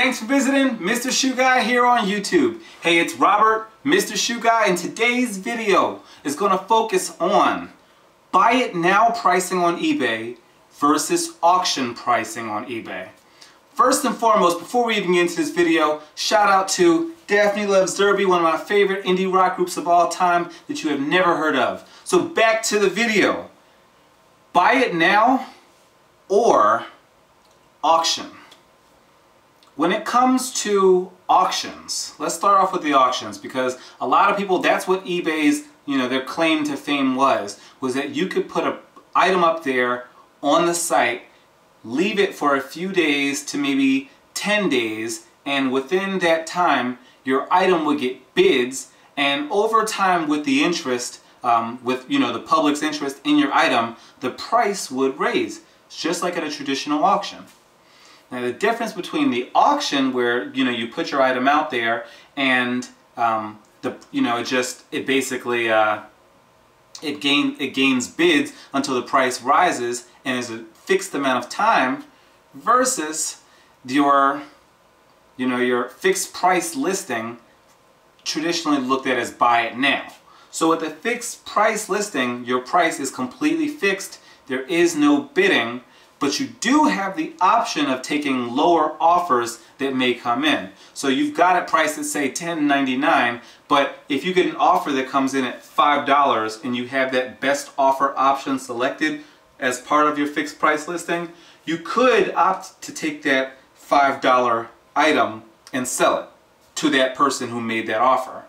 Thanks for visiting Mr. Shoe Guy here on YouTube. Hey, it's Robert, Mr. Shoe Guy, and today's video is going to focus on buy it now pricing on eBay versus auction pricing on eBay. First and foremost, before we even get into this video, shout out to Daphne Loves Derby, one of my favorite indie rock groups of all time that you have never heard of. So back to the video. Buy it now or auction. When it comes to auctions, let's start off with the auctions, because a lot of people, that's what eBay's, their claim to fame was that you could put an item up there on the site, leave it for a few days to maybe 10 days, and within that time, your item would get bids, and over time with the interest, the public's interest in your item, the price would raise, just like at a traditional auction. Now the difference between the auction, where you put your item out there and it gains bids until the price rises and is a fixed amount of time, versus your fixed price listing, traditionally looked at as buy it now. So with a fixed price listing, your price is completely fixed. There is no bidding. But you do have the option of taking lower offers that may come in. So you've got it priced at, say, $10.99, but if you get an offer that comes in at $5 and you have that best offer option selected as part of your fixed price listing, you could opt to take that $5 item and sell it to that person who made that offer.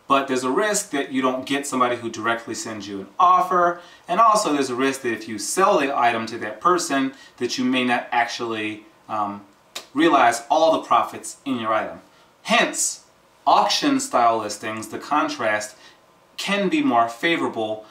But there's a risk that you don't get somebody who directly sends you an offer, and also there's a risk that if you sell the item to that person, that you may not actually realize all the profits in your item. Hence, auction style listings, the contrast can be more favorable,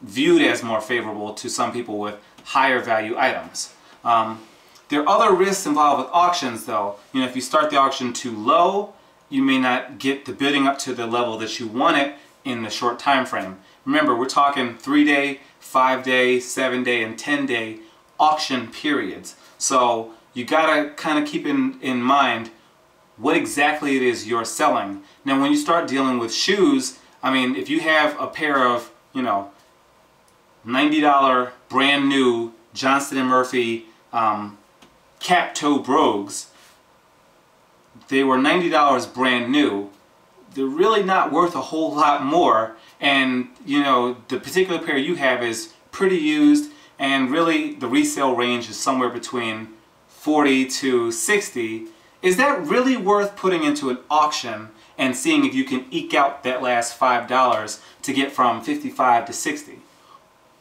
viewed as more favorable to some people with higher value items. There are other risks involved with auctions though. If you start the auction too low, you may not get the bidding up to the level that you want it in the short time frame. Remember, we're talking 3-day, 5-day, 7-day, and 10-day auction periods. So you gotta kind of keep in mind what exactly it is you're selling. Now when you start dealing with shoes, if you have a pair of, $90 brand new Johnston & Murphy cap toe brogues, they were $90 brand new, they're really not worth a whole lot more, and the particular pair you have is pretty used, and really the resale range is somewhere between $40 to $60. Is that really worth putting into an auction and seeing if you can eke out that last $5 to get from $55 to $60?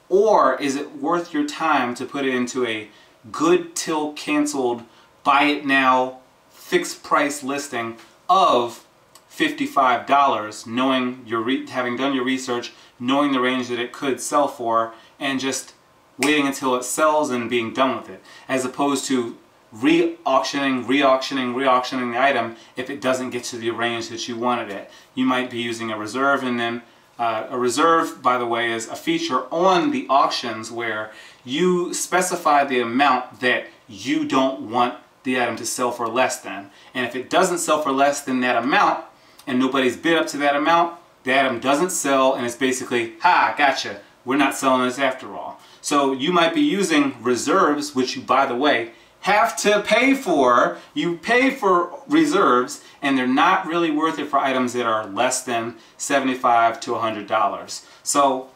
Or is it worth your time to put it into a good till canceled buy it now fixed price listing of $55, knowing having done your research, knowing the range that it could sell for, and just waiting until it sells and being done with it, as opposed to re-auctioning the item if it doesn't get to the range that you wanted it. You might be using a reserve, and then a reserve, by the way, is a feature on the auctions where you specify the amount that you don't want the item to sell for less than. And if it doesn't sell for less than that amount, and nobody's bid up to that amount, the item doesn't sell, and it's basically, ha, gotcha, we're not selling this after all. So you might be using reserves, which you, by the way, have to pay for. You pay for reserves, and they're not really worth it for items that are less than $75 to $100. So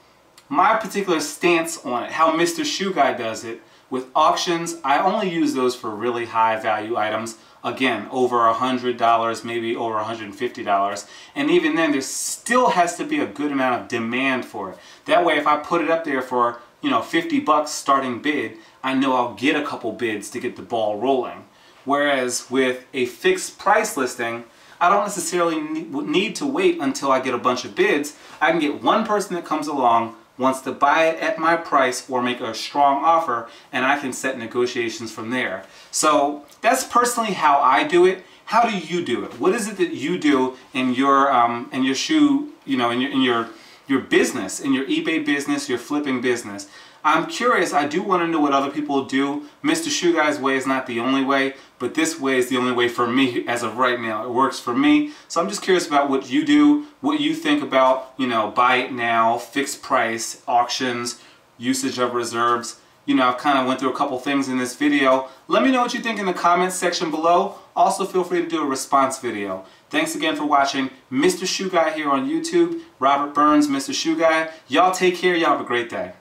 my particular stance on it, how Mr. Shoe Guy does it, with auctions, I only use those for really high value items. Again, over $100, maybe over $150. And even then, there still has to be a good amount of demand for it. That way, if I put it up there for, $50 starting bid, I know I'll get a couple bids to get the ball rolling. Whereas with a fixed price listing, I don't necessarily need to wait until I get a bunch of bids. I can get one person that comes along, wants to buy it at my price or make a strong offer, and I can set negotiations from there. So that's personally how I do it. How do you do it? What is it that you do in your shoe, in your business, in your eBay business, your flipping business? I'm curious, I do want to know what other people do. Mr. Shoe Guy's way is not the only way, but this way is the only way for me as of right now. It works for me. So I'm just curious about what you do, what you think about, you know, buy it now, fixed price, auctions, usage of reserves. You know, I've kind of went through a couple things in this video. Let me know what you think in the comments section below. Also, feel free to do a response video. Thanks again for watching Mr. Shoe Guy here on YouTube. Robert Burns, Mr. Shoe Guy. Y'all take care. Y'all have a great day.